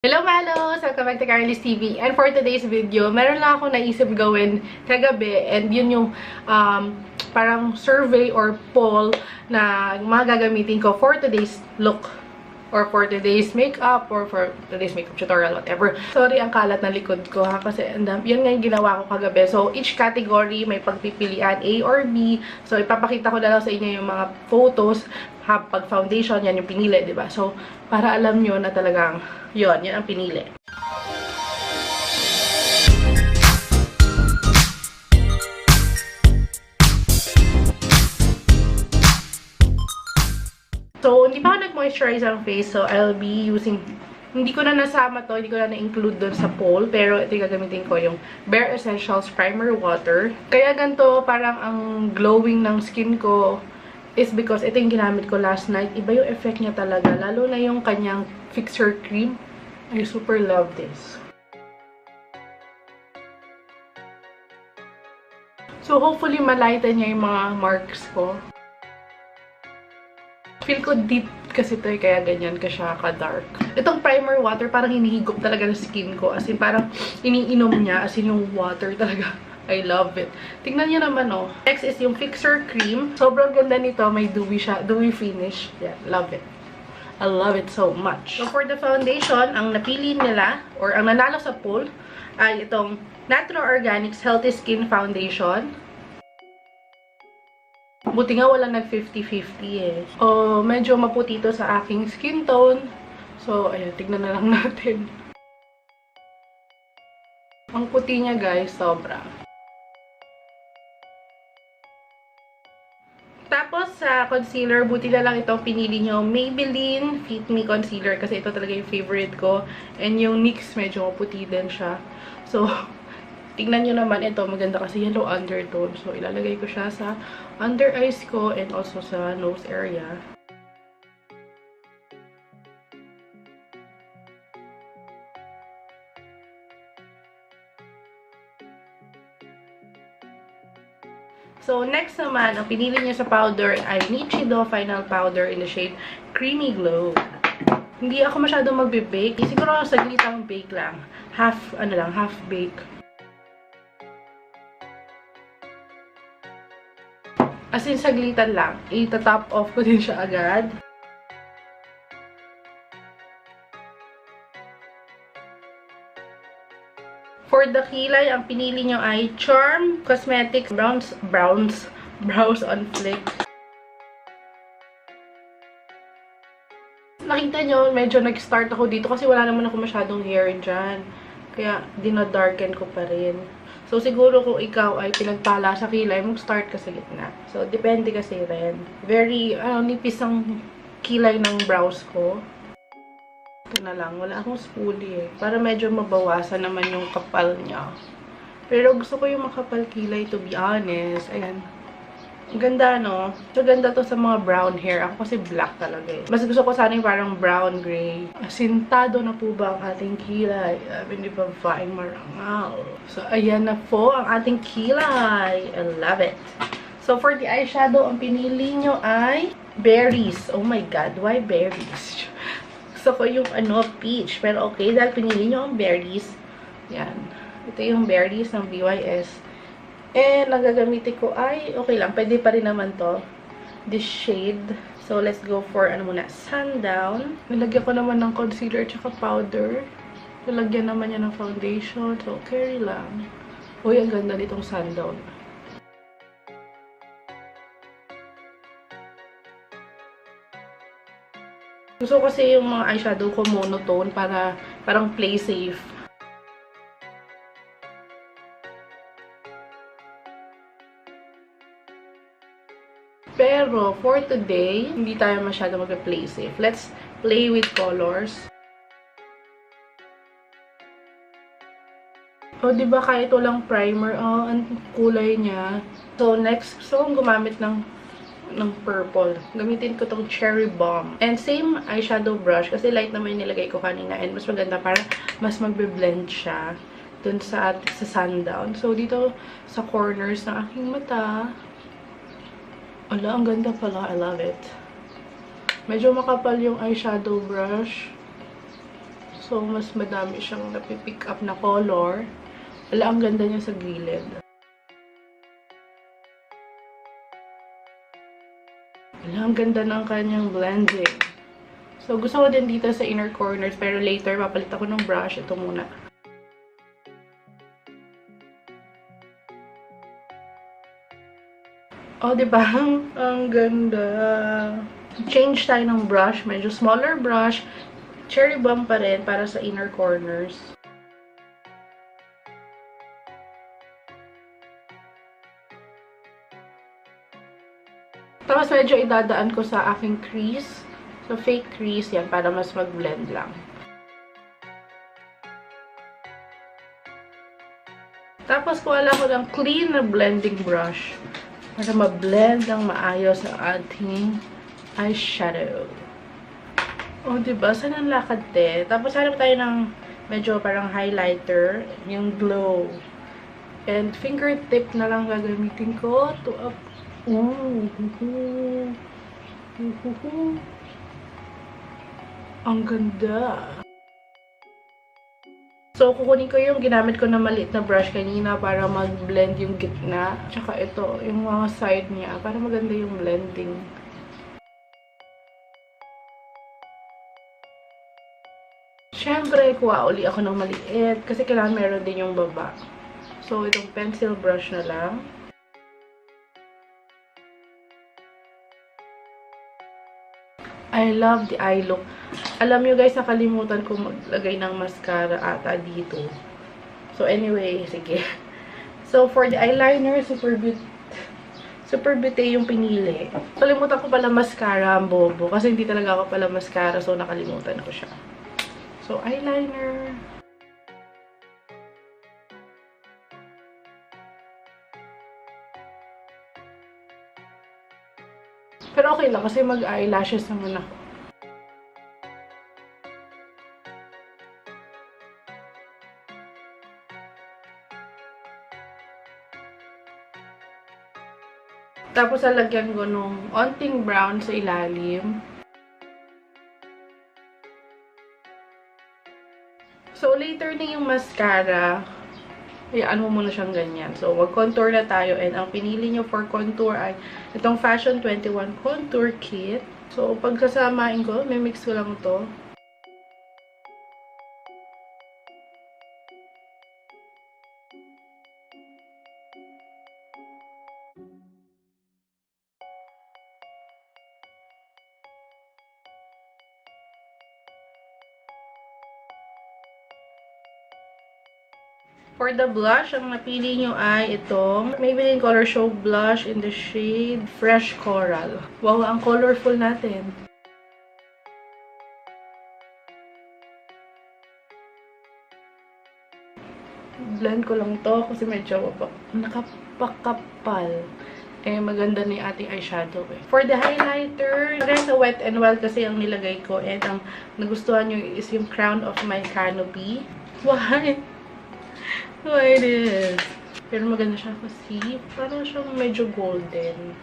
Hello Malos! Welcome back to Karenliz TV. And for today's video, meron lang ako naisip gawin kagabi. And yun yung parang survey or poll na mga gagamitin ko for today's look. Or for today's makeup, or for today's makeup tutorial, whatever. Sorry, ang kalat na likod ko ha, kasi yun nga yung ginawa ko kagabi. So, each category may pagpipilian, A or B. So, ipapakita ko na lang sa inyo yung mga photos. Pag foundation, yan yung pinili, diba? So, para alam nyo na talagang yun ang pinili. So, hindi pa ako nag-moisturize ang face. So, I'll be using... Hindi ko na nasama to. Hindi ko na na-include doon sa poll. Pero ito yung gagamitin ko, yung Bare Essentials Primer Water. Kaya ganito, parang ang glowing ng skin ko is because ito yung ginamit ko last night. Iba yung effect niya talaga. Lalo na yung kanyang fixer cream. I super love this. So, hopefully, malighten niya yung mga marks ko. Feel ko deep kasi ito kaya ganyan ka siya ka-dark. Itong primer water, parang hinihigop talaga ng skin ko. As in, parang iniinom niya. As in, yung water talaga. I love it. Tingnan niyo naman, oh. Next is yung fixer cream. Sobrang ganda nito. May dewy siya. Dewy finish. Yeah, love it. I love it so much. So, for the foundation, ang napili nila, or ang nanalo sa poll, ay itong Natural Organics Healthy Skin Foundation. Buti nga walang nag-50-50 eh. Oh, medyo maputi ito sa aking skin tone. So, ayan, tignan na lang natin. Ang puti niya, guys, sobra. Tapos, sa concealer, buti na lang itong pinili nyo. Maybelline Fit Me Concealer. Kasi ito talaga yung favorite ko. And yung NYX, medyo maputi din siya. So, tingnan nyo naman ito. Maganda kasi yellow undertone. So, ilalagay ko siya sa under eyes ko and also sa nose area. So, next naman, ang pinili niya sa powder ay Nito Final Powder in the shade Creamy Glow. Hindi ako masyadong magbe-bake. Siguro saglit ang bake lang. Half bake. As in, saglitan lang. Ita-top off ko din siya agad. For the kilay, ang pinili nyo ay Charm Cosmetics Brows on Flick. Nakita nyo, medyo nag-start ako dito kasi wala naman ako masyadong hair dyan. Kaya, dinadarken ko pa rin. So, siguro kung ikaw ay pinagpala sa kilay, mag-start ka sa gitna. So, depende kasi rin. Very, nipis ang kilay ng brows ko. Ito na lang. Wala akong spoolie eh. Para medyo mabawasan naman yung kapal niya. Pero gusto ko yung makapal kilay, to be honest. Ayan. Ang ganda, no? So, ganda to sa mga brown hair. Ako kasi black talaga eh. Mas gusto ko sana yung parang brown gray. Asintado na po ba ang ating kilay? Hindi ba vaing marangal? So, ayan na po ang ating kilay. I love it. So, for the eyeshadow, ang pinili nyo ay berries. Oh my God, why berries? Gusto ko yung peach. Pero okay, dahil pinili nyo ang berries. Yan. Ito yung berries ng BYS. And, ang gagamitin ko ay, okay lang, pwede pa rin naman to. This shade. So, let's go for, sundown. Nilagyan ko naman ng concealer at powder. Nilagyan naman niya ng foundation. So, carry lang. Uy, ang ganda nitong sundown. Gusto kasi yung mga eyeshadow ko monotone para parang play safe. Pero, for today, hindi tayo masyado mag-play safe. Let's play with colors. O, diba kahit walang primer, ang kulay niya. So, next, gusto kong gumamit ng purple. Gamitin ko tong Cherry Bomb. And same eyeshadow brush, kasi light naman yung nilagay ko kanina. And mas maganda para mas magbe-blend siya dun sa sundown. So, dito sa corners ng aking mata, ala, ang ganda pala. I love it. Medyo makapal yung eyeshadow brush. So, mas madami siyang napipick up na color. Wala, ang ganda niya sa gilid. Wala, ang ganda ng kanyang blending. So, gusto ko din dito sa inner corners. Pero later, papalit ako ng brush. Ito muna. Oh, diba? Ang ganda. Change tayo ng brush. Medyo smaller brush. Cherry bomb pa rin para sa inner corners. Tapos medyo idadaan ko sa aking crease. So, fake crease yan para mas mag-blend lang. Tapos, kuha ko ng clean na blending brush para ma-blend ng maayos ang ating eyeshadow. Oh, diba? Saan ang lakad din? Tapos, hanap tayo ng medyo parang highlighter, yung glow. And fingertip na lang gagamitin ko to up. Ang ganda. So, kukunin ko yung ginamit ko na maliit na brush kanina para mag-blend yung gitna. Tsaka ito, yung mga side niya, para maganda yung blending. Siyempre, kuha uli ako ng maliit kasi kailangan meron din yung baba. So, itong pencil brush na lang. I love the eye look. Alam nyo guys, nakalimutan ko maglagay ng mascara ata dito. So, anyway, sige. So, for the eyeliner, super beauty yung pinili. Kalimutan ko pala mascara, ang bobo. Kasi hindi talaga ako pala mascara, so nakalimutan ko siya. So, eyeliner. Pero okay lang kasi mag-eyelashes naman ako. Tapos, lalagyan ko nung onting brown sa ilalim. So, later na yung mascara. Hayaan mo muna siyang ganyan. So, mag-contour na tayo. And ang pinili nyo for contour ay itong Fashion 21 Contour Kit. So, pagkasamain ko, may mix ko lang ito. For the blush, ang napili nyo ay itong Maybelline Color Show Blush in the shade Fresh Coral. Wow, ang colorful natin. Blend ko lang to kasi medyo nakapakapal. Eh, maganda na yung ating eyeshadow eh. For the highlighter, sa Wet n Wild kasi ang nilagay ko. And ang nagustuhan nyo is yung crown of my canopy. Why? Why this? Pero maganda siya kasi parang siyang medyo golden.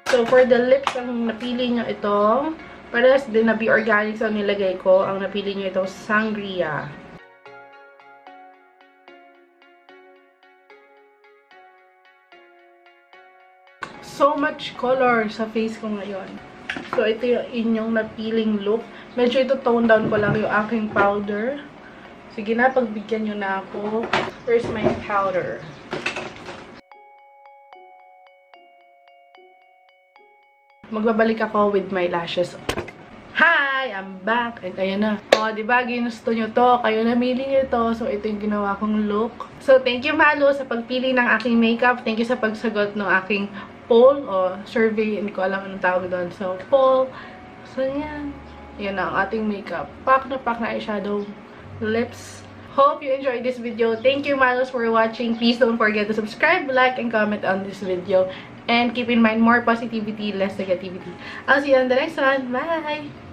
So, for the lips, ang napili nyo ito. Parehas din na Be Organics ang nilagay ko. Ang napili nyo ito, Sangria. So much color sa face ko ngayon. So, ito yung inyong napiling look. Medyo ito tone down ko lang yung aking powder. Sige na, pagbigyan nyo na ako. Where's my powder? Magbabalik ako with my lashes. Hi! I'm back! And ayan na. O, diba? Ginusto nyo to. Kayo namili nyo to. So, ito yung ginawa kong look. So, thank you, Malo, sa pagpili ng aking makeup. Thank you sa pagsagot ng aking poll o survey. Hindi ko alam anong tawag doon. So, poll. So, yan. Yan na ang ating makeup. Pack na eyeshadow. Lips. Hope you enjoyed this video. Thank you, Malos, for watching. Please don't forget to subscribe, like, and comment on this video. And keep in mind, more positivity, less negativity. I'll see you on the next one. Bye!